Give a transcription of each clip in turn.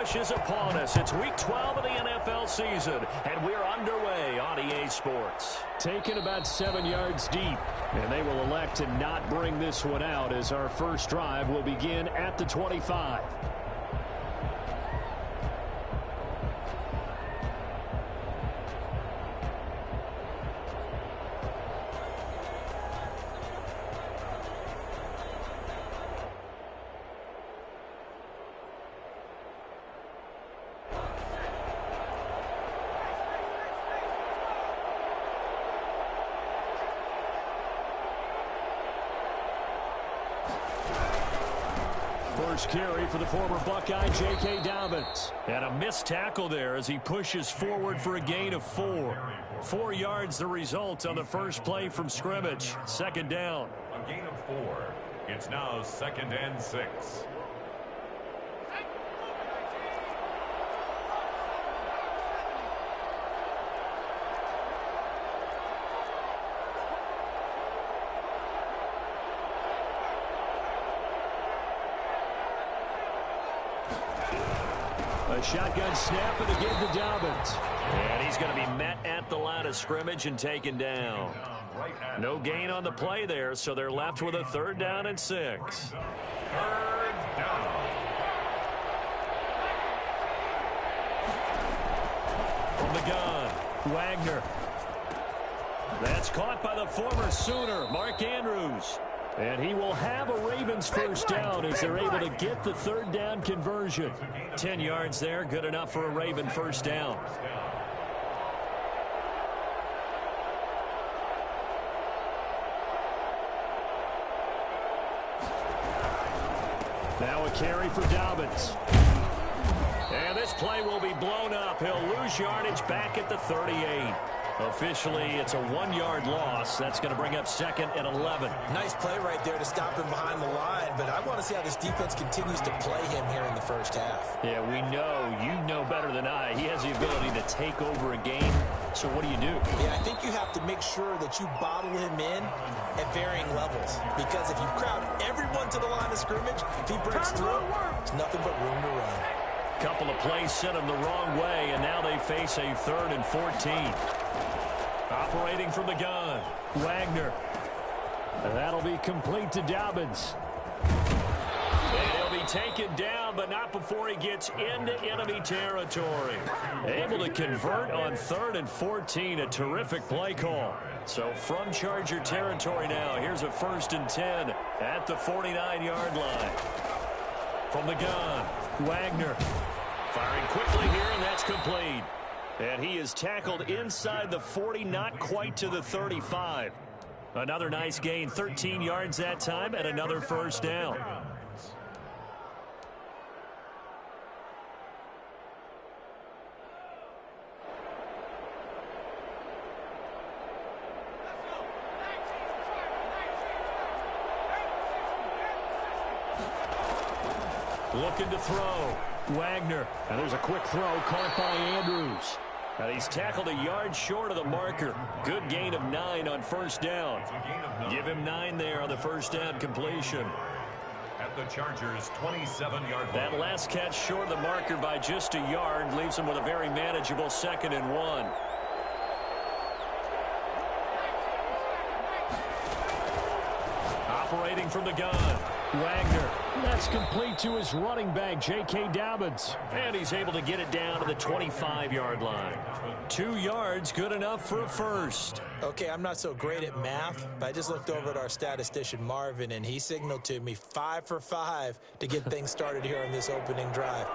Is upon us. It's week 12 of the NFL season, and we're underway on EA Sports. Taken about 7 yards deep, and they will elect to not bring this one out as our first drive will begin at the 25. First carry for the former Buckeye, J.K. Dobbins. And a missed tackle there as he pushes forward for a gain of 4. 4 yards the result on the first play from scrimmage. Second down. A gain of 4. It's now 2nd and 6. A shotgun snap and a give to Dobbins. And he's going to be met at the line of scrimmage and taken down. No gain on the play there, so they're left with a 3rd down and 6. 3rd down. From the gun, Wagner. That's caught by the former Sooner, Mark Andrews. And he will have a Ravens first down as they're able to get the 3rd down conversion. 10 yards there, good enough for a Raven first down. Now a carry for Dobbins. And this play will be blown up. He'll lose yardage back at the 38. Officially, it's a 1-yard loss. That's going to bring up 2nd and 11. Nice play right there to stop him behind the line, but I want to see how this defense continues to play him here in the first half. Yeah, we know. You know better than I. He has the ability to take over a game. So what do you do? Yeah, I think you have to make sure that you bottle him in at varying levels, because if you crowd everyone to the line of scrimmage, if he breaks through, there's nothing but room to run. Couple of plays sent him the wrong way, and now they face a 3rd and 14. Operating from the gun, Wagner. And that'll be complete to Dobbins. And he'll be taken down, but not before he gets into enemy territory. Able to convert on 3rd and 14, a terrific play call. So from Charger territory now, here's a 1st and 10 at the 49-yard line. From the gun, Wagner. Firing quickly here, and that's complete. And he is tackled inside the 40, not quite to the 35. Another nice gain, 13 yards that time, and another first down. Looking to throw, Wagner. And there's a quick throw caught by Andrews. And he's tackled a yard short of the marker. Good gain of 9 on first down. Give him 9 there on the first down completion. At the Chargers' 27-yard line. That last catch short of the marker by just a yard leaves him with a very manageable 2nd and 1. Operating from the gun, Wagner. That's complete to his running back, J.K. Dobbins. And he's able to get it down to the 25-yard line. 2 yards, good enough for a first. Okay, I'm not so great at math, but I just looked over at our statistician, Marvin, and he signaled to me 5 for 5 to get things started here on this opening drive.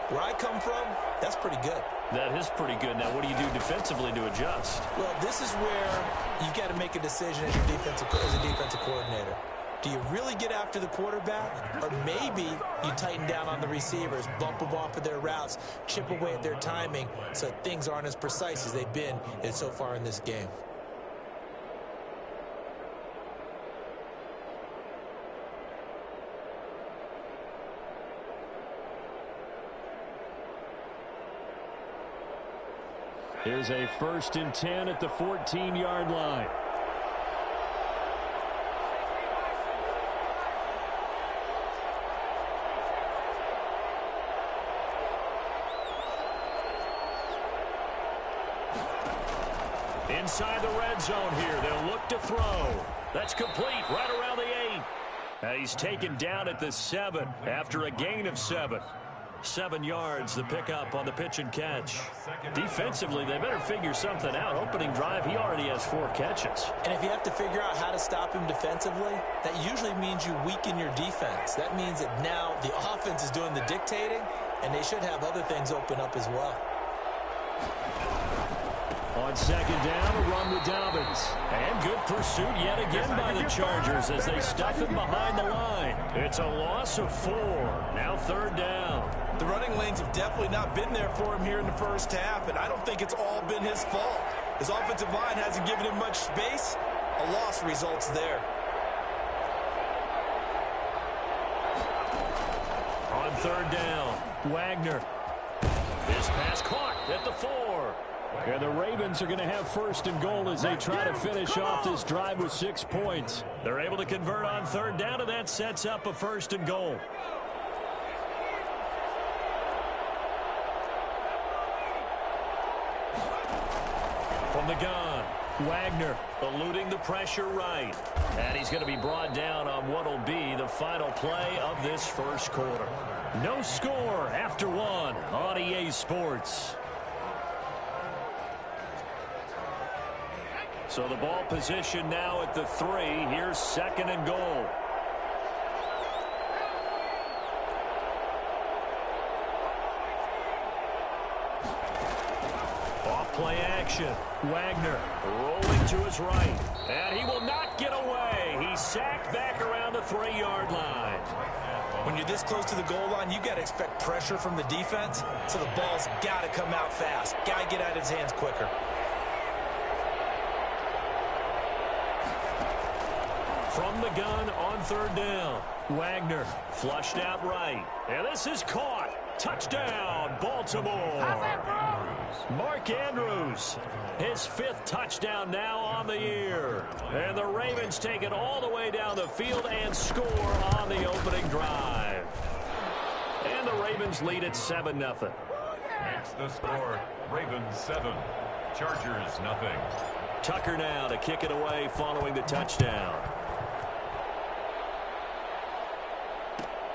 Where I come from, that's pretty good. That is pretty good. Now, what do you do defensively to adjust? Well, this is where you've got to make a decision as a defensive coordinator. Do you really get after the quarterback? Or maybe you tighten down on the receivers, bump them off of their routes, chip away at their timing so things aren't as precise as they've been so far in this game. Here's a 1st and 10 at the 14-yard line. Inside the red zone here. They'll look to throw. That's complete right around the 8. And he's taken down at the 7 after a gain of 7. 7 yards, the pickup on the pitch and catch. Defensively, they better figure something out. Opening drive, he already has 4 catches. And if you have to figure out how to stop him defensively, that usually means you weaken your defense. That means that now the offense is doing the dictating, and they should have other things open up as well. On second down, a run with Dobbins. And good pursuit yet again by the Chargers as they stuff him behind the line. It's a loss of 4. Now third down. The running lanes have definitely not been there for him here in the first half, and I don't think it's all been his fault. His offensive line hasn't given him much space. A loss results there. On third down, Wagner. His pass caught at the 4. And the Ravens are going to have first and goal as they try to finish off this drive with 6 points. They're able to convert on third down, and that sets up a first and goal. From the gun, Wagner eluding the pressure right. And he's going to be brought down on what will be the final play of this first quarter. No score after 1 on EA Sports. So the ball position now at the 3. Here's second and goal. Off play action. Wagner rolling to his right. And he will not get away. He's sacked back around the 3-yard line. When you're this close to the goal line, you got to expect pressure from the defense. So the ball's got to come out fast. Got to get out of his hands quicker. From the gun on third down. Wagner flushed out right. And this is caught. Touchdown, Baltimore. Mark Andrews, his 5th touchdown now on the year. And the Ravens take it all the way down the field and score on the opening drive. And the Ravens lead at 7-0. Makes the score Ravens 7, Chargers 0. Tucker now to kick it away following the touchdown.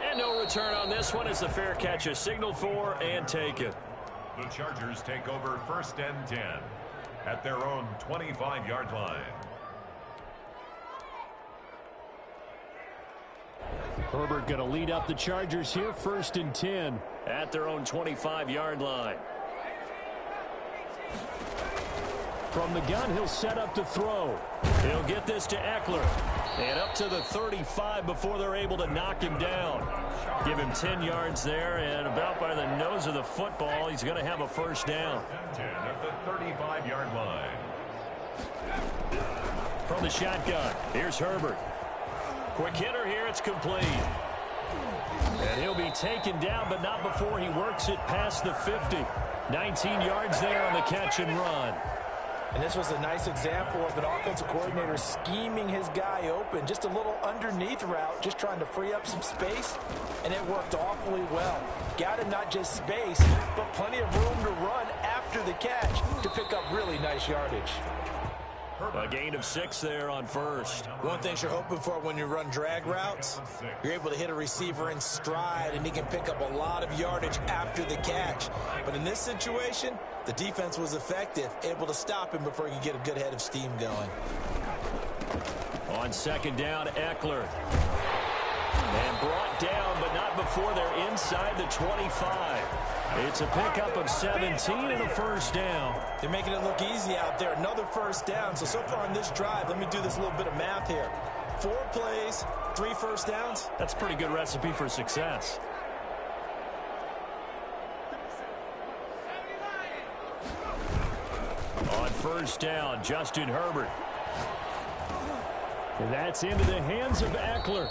And no return on this one as the fair catch is signaled for and taken. The Chargers take over first and 10 at their own 25-yard line. Herbert going to lead up the Chargers here, first and 10. At their own 25-yard line. From the gun, he'll set up to throw. He'll get this to Eckler. And up to the 35 before they're able to knock him down. Give him 10 yards there, and about by the nose of the football, he's going to have a first down. 10 at the 35-yard line. From the shotgun, here's Herbert. Quick hitter here, it's complete. And he'll be taken down, but not before he works it past the 50. 19 yards there on the catch and run. And this was a nice example of an offensive coordinator scheming his guy open. Just a little underneath route, just trying to free up some space, and it worked awfully well. Got him not just space, but plenty of room to run after the catch to pick up really nice yardage. A gain of 6 there on first. One thing you're hoping for when you run drag routes, you're able to hit a receiver in stride, and he can pick up a lot of yardage after the catch. But in this situation, the defense was effective, able to stop him before he could get a good head of steam going. On second down, Eckler. And brought down, but not before they're inside the 25. It's a pickup of 17 and a first down. They're making it look easy out there. Another first down. So far on this drive, let me do this little bit of math here. 4 plays, 3 first downs. That's a pretty good recipe for success. On first down, Justin Herbert. And that's into the hands of Eckler.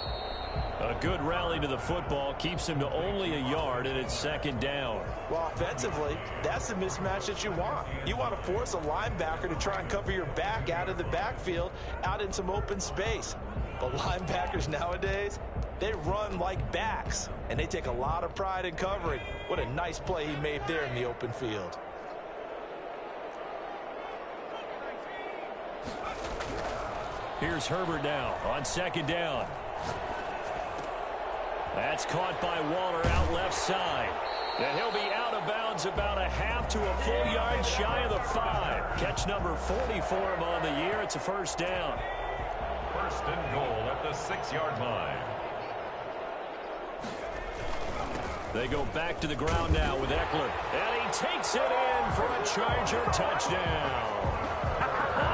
A good rally to the football keeps him to only a yard, and it's second down. Well, offensively, that's the mismatch that you want. You want to force a linebacker to try and cover your back out of the backfield, out in some open space. But linebackers nowadays, they run like backs, and they take a lot of pride in covering. What a nice play he made there in the open field. Here's Herbert now on second down. That's caught by Waller out left side. And he'll be out of bounds about a half to a full yard shy of the 5. Catch number 40 for him on the year. It's a first down. First and goal at the 6-yard line. They go back to the ground now with Eckler. And he takes it in for a Charger touchdown.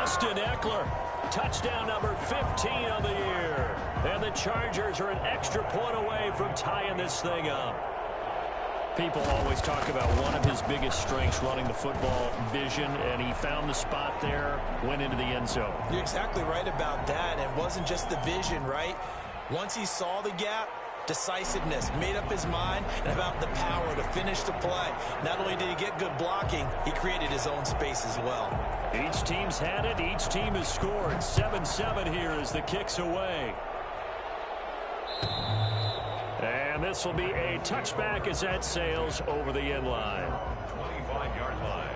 Austin Eckler, touchdown number 15 on the year. And the Chargers are an extra point away from tying this thing up. People always talk about one of his biggest strengths, running the football, vision, and he found the spot there, went into the end zone. You're exactly right about that. It wasn't just the vision, right? Once he saw the gap, decisiveness, made up his mind, and about the power to finish the play. Not only did he get good blocking, he created his own space as well. Each team's had it. Each team has scored. 7-7 here as the kick's away. And this will be a touchback as that sails over the end line. 25-yard line.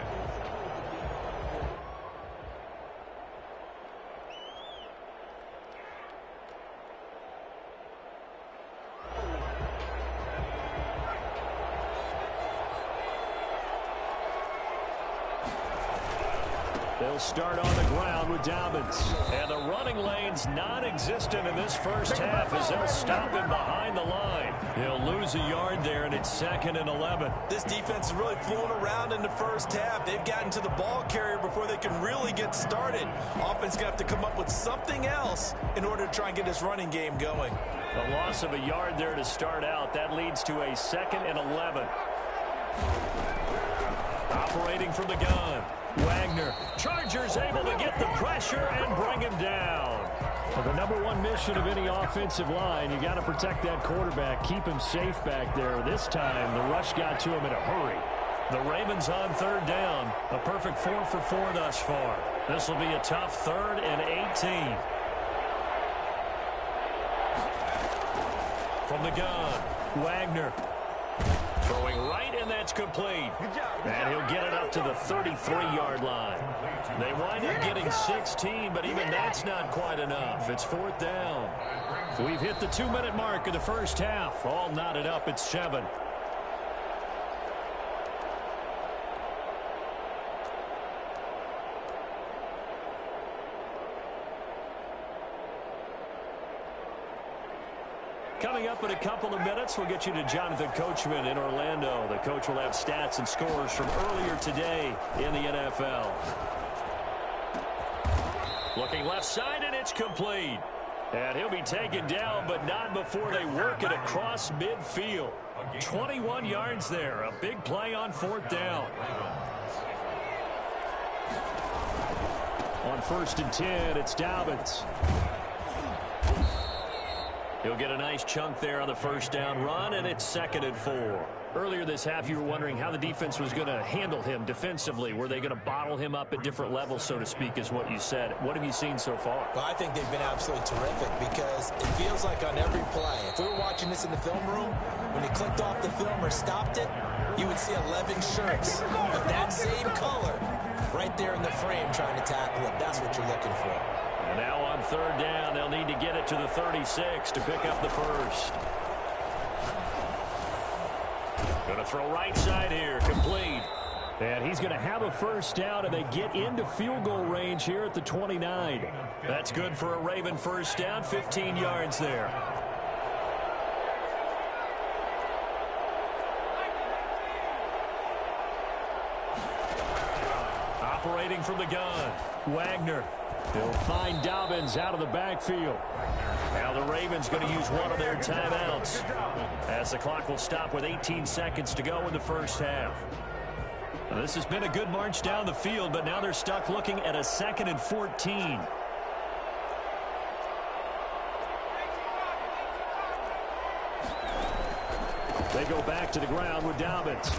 They'll start on the ground with Dobbins. And the running lane's non-existent in this first half as they'll stop him behind the line. He'll lose a yard there, and it's 2nd and 11. This defense is really fooling around in the first half. They've gotten to the ball carrier before they can really get started. Offense going to have to come up with something else in order to try and get this running game going. A loss of a yard there to start out. That leads to a 2nd and 11. Operating from the gun, Wagner. Chargers able to get the pressure and bring him down. Well, the number one mission of any offensive line, you got to protect that quarterback, keep him safe back there. This time, the rush got to him in a hurry. The Ravens on 3rd down. A perfect 4 for 4 thus far. This will be a tough 3rd and 18. From the gun, Wagner. Throwing right, and that's complete. And he'll get it up to the 33-yard line. They wind up getting 16, but even that's not quite enough. It's 4th down. We've hit the 2-minute mark of the first half. All knotted up at 7. Coming up in a couple of minutes, we'll get you to Jonathan Coachman in Orlando. The coach will have stats and scores from earlier today in the NFL. Looking left side, and it's complete. And he'll be taken down, but not before they work it across midfield. 21 yards there. A big play on 4th down. On 1st and 10, it's Dobbins. He'll get a nice chunk there on the first down run, and it's 2nd and 4. Earlier this half, you were wondering how the defense was going to handle him defensively. Were they going to bottle him up at different levels, so to speak, is what you said. What have you seen so far? Well, I think they've been absolutely terrific because it feels like on every play, if we were watching this in the film room, when he clicked off the film or stopped it, you would see 11 shirts of that same color right there in the frame trying to tackle him. That's what you're looking for. And now on 3rd down, they'll need to get it to the 36 to pick up the first. Going to throw right side here, complete. And he's going to have a first down, and they get into field goal range here at the 29. That's good for a Raven first down, 15 yards there. Operating from the gun, Wagner. They'll find Dobbins out of the backfield. Now the Ravens going to use one of their timeouts as the clock will stop with 18 seconds to go in the first half. Now, this has been a good march down the field, but now they're stuck looking at a 2nd and 14. They go back to the ground with Dobbins.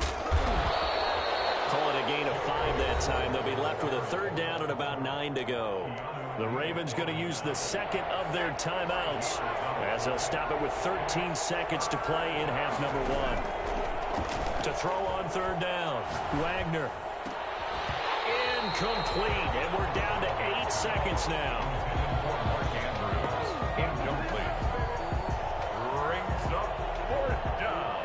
Call it a gain of 5 that time. They'll be left with a 3rd down and about 9 to go. The Ravens going to use the 2nd of their timeouts as they'll stop it with 13 seconds to play in half number 1. To throw on 3rd down, Wagner. Incomplete, and we're down to 8 seconds now. Mark Andrews. Incomplete. Brings up fourth down.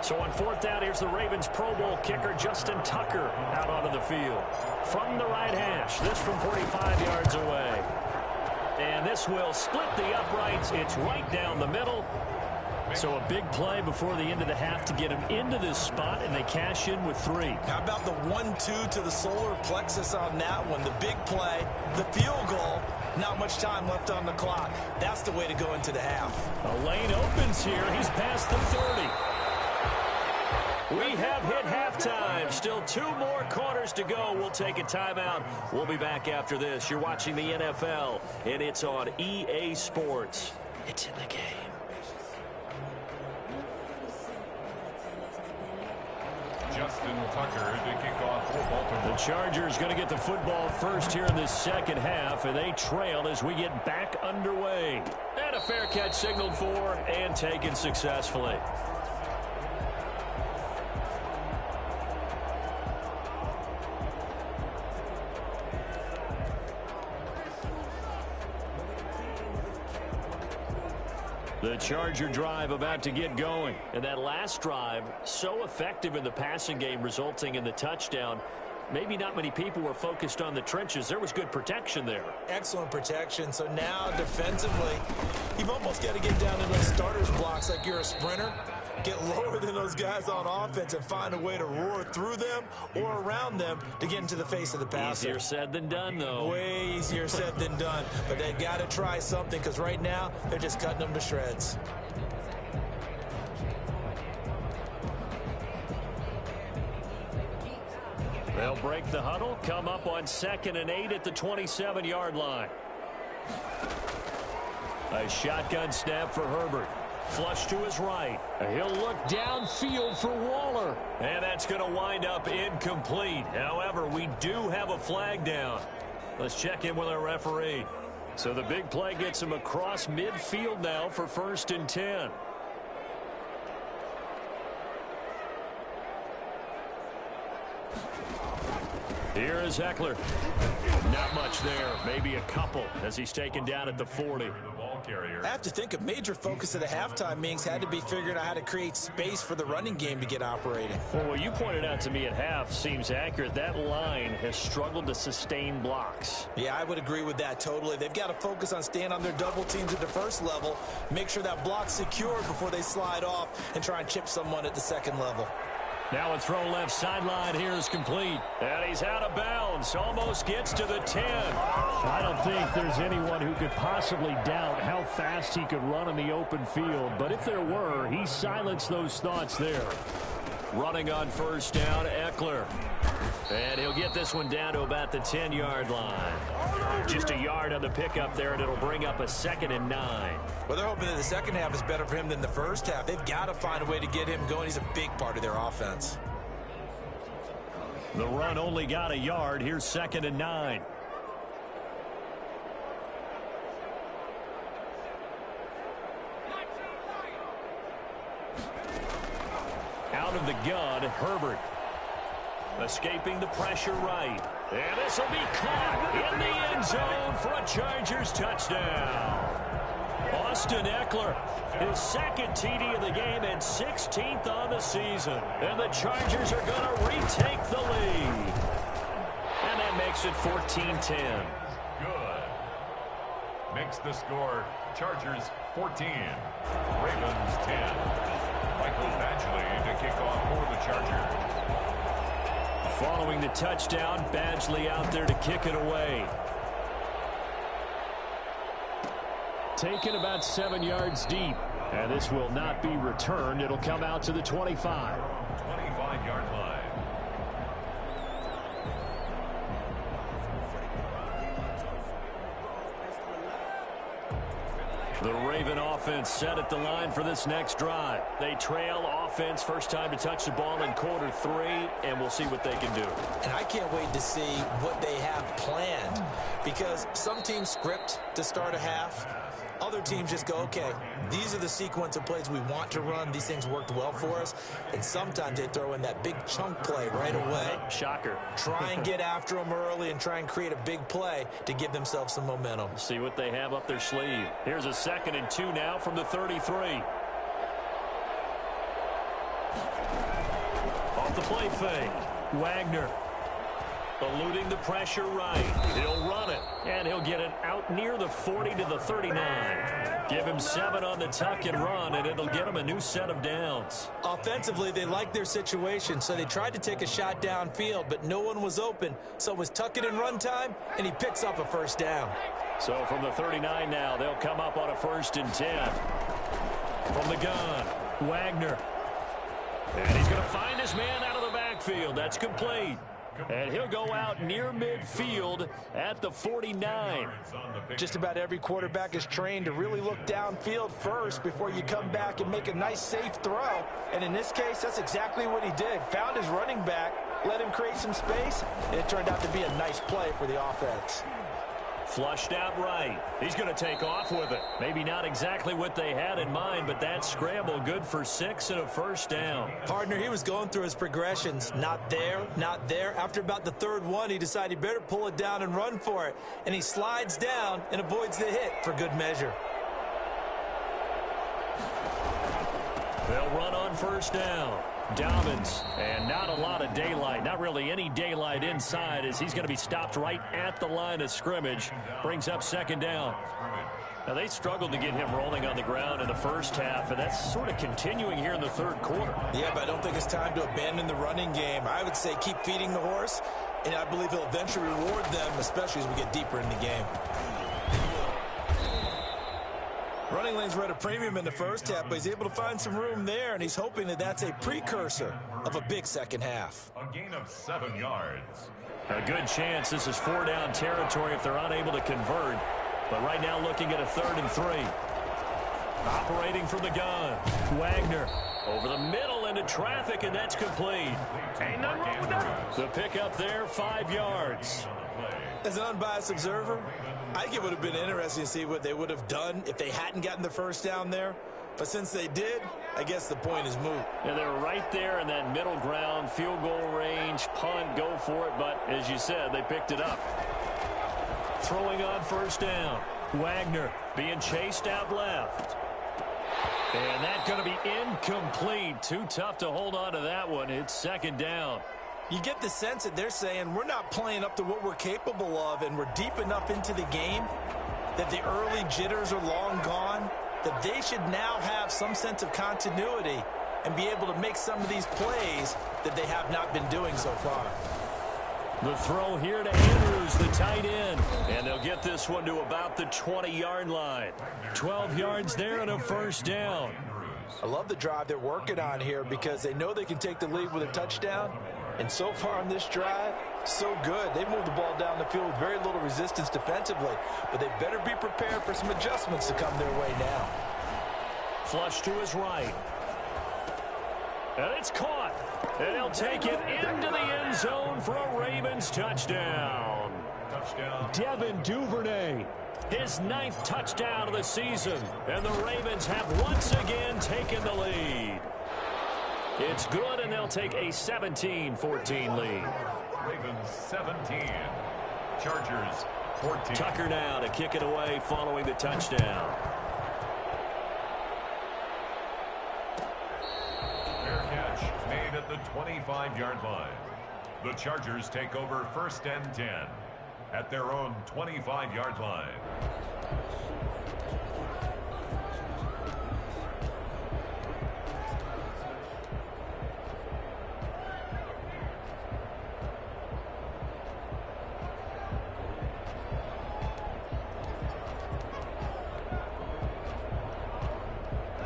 So on fourth down, here's the Ravens Pro Bowl kicker Justin Tucker out onto the field. From the right hash, this from 45 yards away. And this will split the uprights. It's right down the middle. So a big play before the end of the half to get him into this spot, and they cash in with 3. How about the 1-2 to the solar plexus on that one? The big play, the field goal, not much time left on the clock. That's the way to go into the half. A lane opens here. He's past the 30. We have hit halftime. Still 2 more quarters to go. We'll take a timeout. We'll be back after this. You're watching the NFL, and it's on EA Sports. It's in the game. Justin Tucker to kick off for Baltimore. The Chargers going to get the football first here in this second half, and they trail as we get back underway. And a fair catch signaled for and taken successfully. The Charger drive about to get going. And that last drive, so effective in the passing game, resulting in the touchdown. Maybe not many people were focused on the trenches. There was good protection there. Excellent protection. So now defensively, you've almost got to get down to those starters blocks like you're a sprinter. Get lower than those guys on offense and find a way to roar through them or around them to get into the face of the passer. Easier said than done, though. Way easier said than done. But they've got to try something because right now they're just cutting them to shreds. They'll break the huddle, come up on 2nd and 8 at the 27-yard line. A shotgun snap for Herbert. Flush to his right. He'll look downfield for Waller. And that's going to wind up incomplete. However, we do have a flag down. Let's check in with our referee. So the big play gets him across midfield now for 1st and 10. Here is Eckler. Not much there. Maybe a couple as he's taken down at the 40. I have to think a major focus of the halftime meetings had to be figuring out how to create space for the running game to get operating. Well, what you pointed out to me at half seems accurate. That line has struggled to sustain blocks. Yeah, I would agree with that totally. They've got to focus on staying on their double teams at the first level, make sure that block's secured before they slide off and try and chip someone at the second level. Now a throw left sideline here is complete. And he's out of bounds. Almost gets to the 10. I don't think there's anyone who could possibly doubt how fast he could run in the open field. But if there were, he silenced those thoughts there. Running on 1st down, Eckler. And he'll get this one down to about the 10-yard line. Just a yard on the pickup there, and it'll bring up a 2nd and 9. Well, they're hoping that the second half is better for him than the first half. They've got to find a way to get him going. He's a big part of their offense. The run only got a yard. Here's 2nd and 9. Out of the gun, Herbert. Escaping the pressure right. And this will be caught in the end zone for a Chargers touchdown. Austin Eckler, his 2nd TD of the game and 16th on the season. And the Chargers are going to retake the lead. And that makes it 14-10. Good. Makes the score Chargers 14, Ravens 10. Michael Badgley to kick off for the Chargers. Following the touchdown, Badgley out there to kick it away. Taken about 7 yards deep. And this will not be returned. It'll come out to the 25. 25-yard line. The Raven offense set at the line for this next drive. They trail offense, first time to touch the ball in quarter 3, and we'll see what they can do. And I can't wait to see what they have planned, because some teams script to start a half. Other teams just go, okay, these are the sequence of plays we want to run. These things worked well for us. And sometimes they throw in that big chunk play right away. Shocker. Try and get after them early and try and create a big play to give themselves some momentum. See what they have up their sleeve. Here's a 2nd and 2 now from the 33. Off the play fake. Wagner. Eluding the pressure right. He'll run it, and he'll get it out near the 40 to the 39. Give him 7 on the tuck and run, and it'll get him a new set of downs. Offensively, they liked their situation, so they tried to take a shot downfield, but no one was open. So it was tuck it and run time, and he picks up a first down. So from the 39 now, they'll come up on a 1st and 10. From the gun, Wagner. And he's going to find his man out of the backfield. That's complete. And he'll go out near midfield at the 49. Just about every quarterback is trained to really look downfield first before you come back and make a nice, safe throw. And in this case, that's exactly what he did. Found his running back, let him create some space, and it turned out to be a nice play for the offense. Flushed out right. He's going to take off with it. Maybe not exactly what they had in mind, but that scramble good for 6 and a first down. Partner, he was going through his progressions. Not there, not there. After about the 3rd one, he decided he better pull it down and run for it. And he slides down and avoids the hit for good measure. They'll run on 1st down. Dobbins, and not a lot of daylight, not really any daylight inside, as he's going to be stopped right at the line of scrimmage. Brings up 2nd down. Now, they struggled to get him rolling on the ground in the first half, and that's sort of continuing here in the 3rd quarter. Yeah, but I don't think it's time to abandon the running game. I would say keep feeding the horse, and I believe he'll eventually reward them, especially as we get deeper in the game. Running lanes were at a premium in the first half, but he's able to find some room there, and he's hoping that that's a precursor of a big second half. A gain of 7 yards. A good chance this is 4-down territory if they're unable to convert. But right now looking at a 3rd and 3. Operating from the gun. Wagner over the middle into traffic, and that's complete. The pickup there, 5 yards. As an unbiased observer, I think it would have been interesting to see what they would have done if they hadn't gotten the first down there. But since they did, I guess the point is moot. Yeah, they're right there in that middle ground, field goal range, punt, go for it. But as you said, they picked it up. Throwing on 1st down. Wagner being chased out left. And that's going to be incomplete. Too tough to hold on to that one. It's 2nd down. You get the sense that they're saying we're not playing up to what we're capable of, and we're deep enough into the game that the early jitters are long gone, that they should now have some sense of continuity and be able to make some of these plays that they have not been doing so far. The throw here to Andrews, the tight end. And they'll get this one to about the 20-yard line. 12 yards there and a 1st down. I love the drive they're working on here because they know they can take the lead with a touchdown. And so far on this drive, so good. They moved the ball down the field with very little resistance defensively. But they better be prepared for some adjustments to come their way now. Flush to his right. And it's caught. And he'll take it into the end zone for a Ravens touchdown. Devin Duvernay, his 9th touchdown of the season. And the Ravens have once again taken the lead. It's good, and they'll take a 17-14 lead. Ravens 17. Chargers 14. Tucker now to kick it away following the touchdown. Fair catch made at the 25-yard line. The Chargers take over 1st and 10 at their own 25-yard line.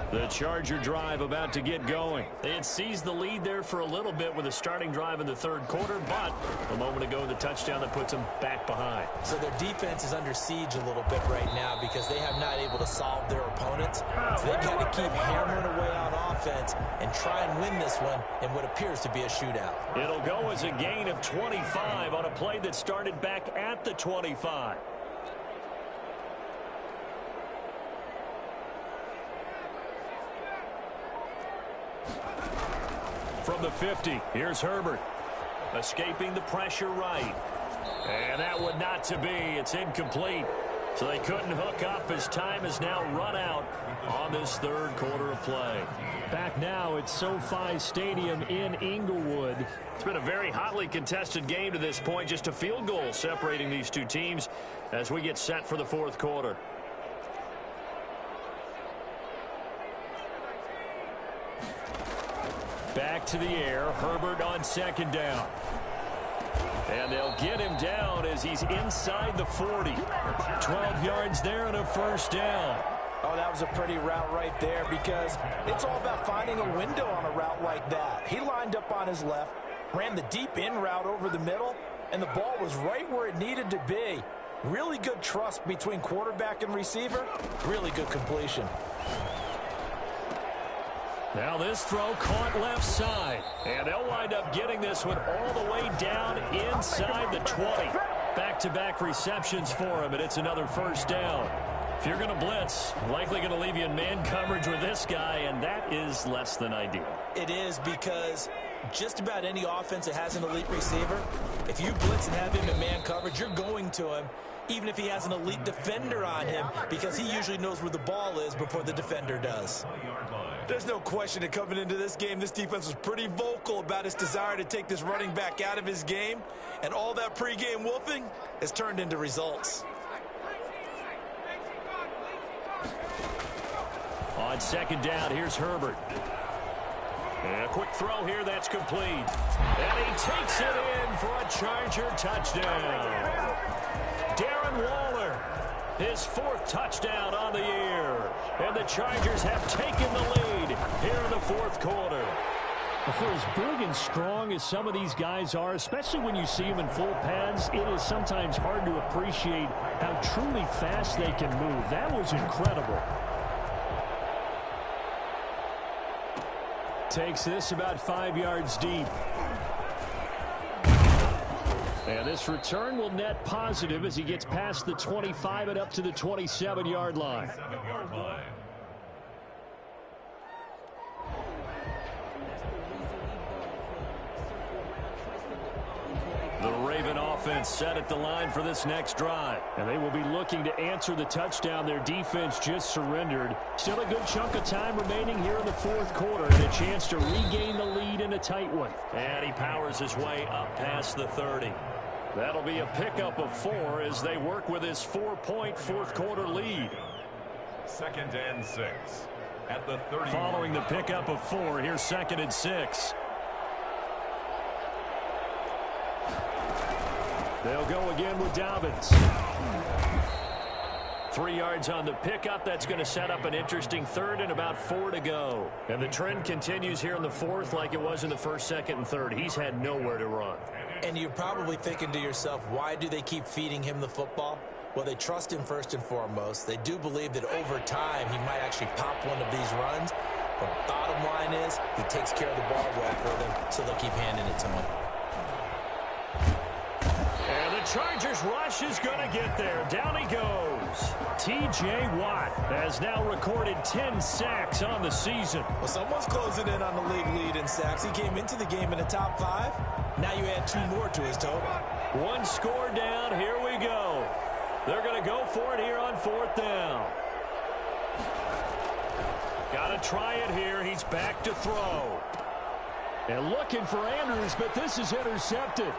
The Charger drive about to get going. It seized the lead there for a little bit with a starting drive in the 3rd quarter, but a moment ago the touchdown that puts them back behind. So their defense is under siege a little bit right now because they have not able to solve their opponents. So they've got to keep hammering away on offense and try and win this one in what appears to be a shootout. It'll go as a gain of 25 on a play that started back at the 25. from the 50. Here's Herbert. Escaping the pressure right. And that would not to be. It's incomplete. So they couldn't hook up as time has now run out on this third quarter of play. Back now at SoFi Stadium in Inglewood. It's been a very hotly contested game to this point. Just a field goal separating these two teams as we get set for the fourth quarter. Back to the air. Herbert on second down. And they'll get him down as he's inside the 40. 12 yards there and a first down. Oh, that was a pretty route right there because it's all about finding a window on a route like that. He lined up on his left, ran the deep in route over the middle, and the ball was right where it needed to be. Really good trust between quarterback and receiver. Really good completion. Now this throw caught left side. And they'll wind up getting this one all the way down inside the 20. Back-to-back receptions for him, and it's another first down. If you're going to blitz, likely going to leave you in man coverage with this guy, and that is less than ideal. It is because just about any offense that has an elite receiver, if you blitz and have him in man coverage, you're going to him, even if he has an elite defender on him, because he usually knows where the ball is before the defender does. There's no question that coming into this game, this defense was pretty vocal about its desire to take this running back out of his game, and all that pregame wolfing has turned into results. On second down, here's Herbert. And a quick throw here, that's complete. And he takes it in for a Charger touchdown. Darren Waller, his fourth touchdown on the year. And the Chargers have taken the lead here in the fourth quarter. For as big and strong as some of these guys are, especially when you see them in full pads, it is sometimes hard to appreciate how truly fast they can move. That was incredible. Takes this about 5 yards deep. And this return will net positive as he gets past the 25 and up to the 27-yard line. The Raven offense set at the line for this next drive. And they will be looking to answer the touchdown their defense just surrendered. Still a good chunk of time remaining here in the fourth quarter and a chance to regain the lead in a tight one. And he powers his way up past the 30. That'll be a pickup of 4 as they work with his 4-point fourth quarter lead. 2nd and 6 at the 30. Following the pickup of 4, here's 2nd and 6. They'll go again with Dobbins. 3 yards on the pickup. That's going to set up an interesting third and about 4 to go. And the trend continues here in the fourth like it was in the first, second, and third. He's had nowhere to run. And you're probably thinking to yourself, why do they keep feeding him the football? Well, they trust him first and foremost. They do believe that over time he might actually pop one of these runs. But bottom line is he takes care of the ball well for them, so they'll keep handing it to him. And the Chargers rush is going to get there. Down he goes. T.J. Watt has now recorded 10 sacks on the season. Well, someone's closing in on the league lead in sacks. He came into the game in the top 5. Now you add 2 more to his total. 1 score down. Here we go. They're going to go for it here on 4th down. Got to try it here. He's back to throw. And looking for Andrews, but this is intercepted.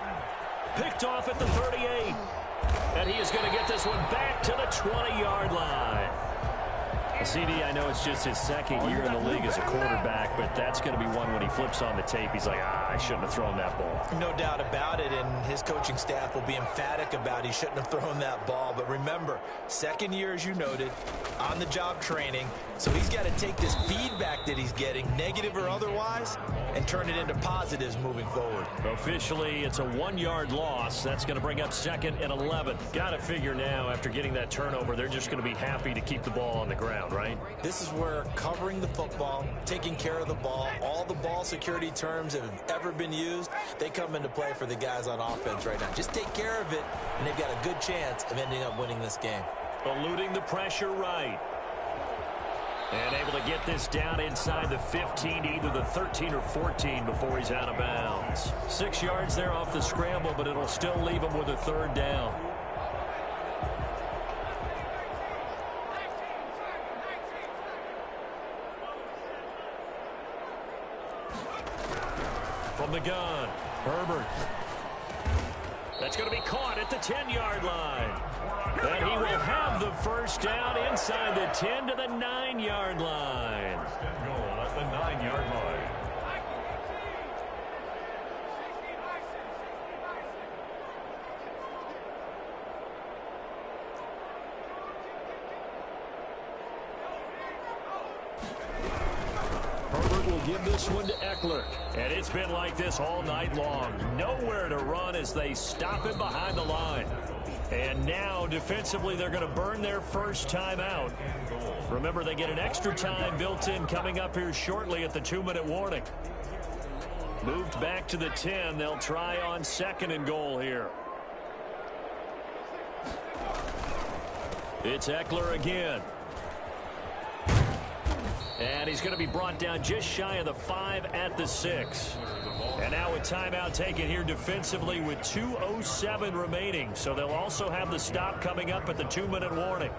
Picked off at the 38. And he is going to get this one back to the 20-yard line. CD, I know it's just his second year in the league as a quarterback, but that's going to be one when he flips on the tape. He's like, I shouldn't have thrown that ball. No doubt about it, and his coaching staff will be emphatic about he shouldn't have thrown that ball. But remember, second year, as you noted, on-the-job training, so he's got to take this feedback that he's getting, negative or otherwise, and turn it into positives moving forward. Officially, it's a 1-yard loss. That's going to bring up 2nd and 11. Got to figure now, after getting that turnover, they're just going to be happy to keep the ball on the ground, right? This is where covering the football, taking care of the ball, all the ball security terms that have ever been used, they come into play for the guys on offense right now. Just take care of it, and they've got a good chance of ending up winning this game. Eluding the pressure right. And able to get this down inside the 15, either the 13 or 14 before he's out of bounds. 6 yards there off the scramble, but it'll still leave him with a third down. From the gun, Herbert. That's going to be caught at the 10-yard line. And he will have the first down inside the 10 to the 9-yard line. Goal at the 9-yard line. Herbert will give this one to Eckler. And it's been like this all night long. Nowhere to run as they stop him behind the line. And now, defensively, they're going to burn their first time out. Remember, they get an extra time built in coming up here shortly at the 2-minute warning. Moved back to the 10. They'll try on 2nd and goal here. It's Eckler again. And he's going to be brought down just shy of the 5 at the 6. And now a timeout taken here defensively with 2:07 remaining. So they'll also have the stop coming up at the 2-minute warning.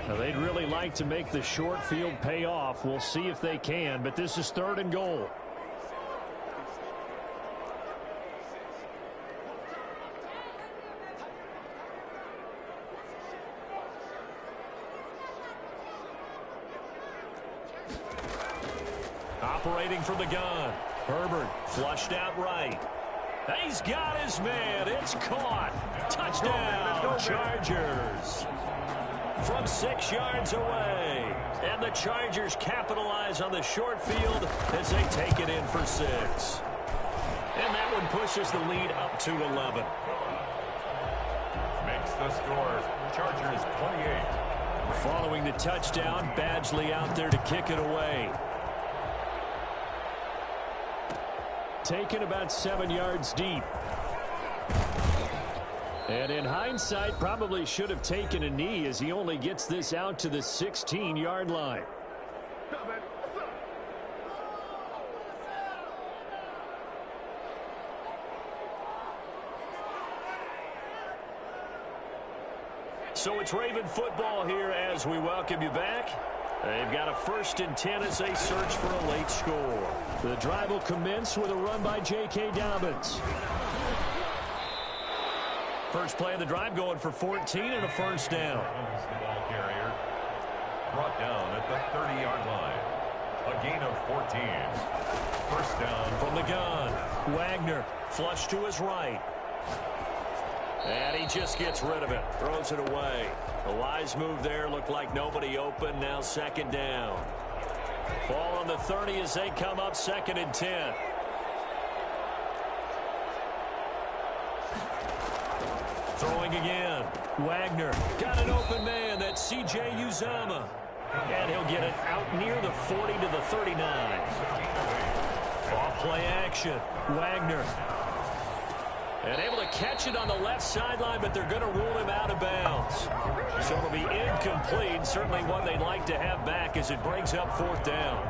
Now they'd really like to make the short field pay off. We'll see if they can, but this is 3rd and goal. Operating from the gun. Herbert flushed out right. He's got his man. It's caught. Touchdown, Chargers. From 6 yards away. And the Chargers capitalize on the short field as they take it in for 6. And that one pushes the lead up to 11. Makes the score. Chargers 28. Following the touchdown, Badgley out there to kick it away. Taken about 7 yards deep. And in hindsight, probably should have taken a knee as he only gets this out to the 16-yard line. So it's Raven football here as we welcome you back. They've got a 1st and 10 as they search for a late score. The drive will commence with a run by J.K. Dobbins. First play of the drive going for 14 and a first down. The ball carrier brought down at the 30-yard line. A gain of 14. First down from the gun. Wagner flush to his right. And he just gets rid of it. Throws it away. A wise move there. Looked like nobody open. Now 2nd down. Ball on the 30 as they come up 2nd and 10. Throwing again. Wagner got an open man. That's C.J. Uzomah. And he'll get it out near the 40 to the 39. Off play action. Wagner. And able to catch it on the left sideline, but they're going to rule him out of bounds. So it'll be incomplete. Certainly one they'd like to have back as it brings up 4th down.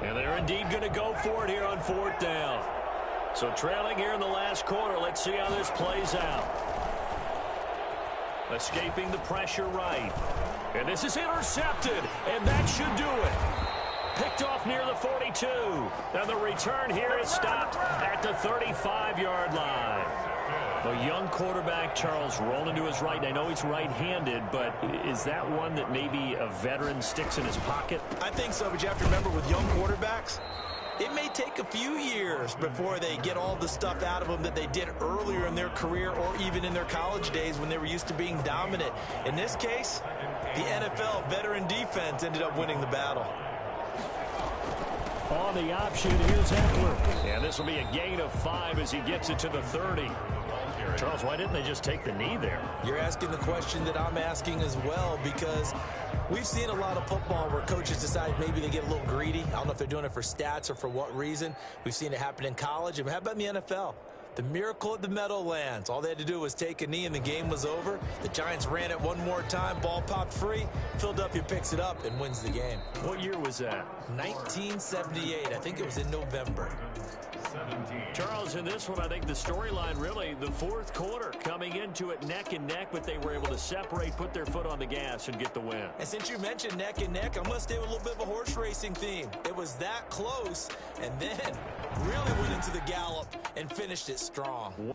And they're indeed going to go for it here on 4th down. So trailing here in the last quarter. Let's see how this plays out. Escaping the pressure right. And this is intercepted. And that should do it. Picked off near the 42. And the return here is stopped at the 35-yard line. A young quarterback, Charles, rolling to his right. And I know he's right-handed, but is that one that maybe a veteran sticks in his pocket? I think so, but you have to remember with young quarterbacks, It may take a few years before they get all the stuff out of them that they did earlier in their career or even in their college days when they were used to being dominant. In this case, the NFL veteran defense ended up winning the battle. On the option, here's Ekeler. And this will be a gain of 5 as he gets it to the 30. Charles, why didn't they just take the knee there? You're asking the question that I'm asking as well, because we've seen a lot of football where coaches decide maybe they get a little greedy. I don't know if they're doing it for stats or for what reason. We've seen it happen in college. And how about in the NFL? The miracle at the Meadowlands. All they had to do was take a knee and the game was over. The Giants ran it one more time. Ball popped free. Philadelphia picks it up and wins the game. What year was that? 1978. I think it was in November. Charles, in this one, I think the storyline really, the fourth quarter, coming into it neck and neck, but they were able to separate, put their foot on the gas, and get the win. And since you mentioned neck and neck, I'm going to stay with a little bit of a horse racing theme. It was that close, and then really went into the gallop and finished it strong.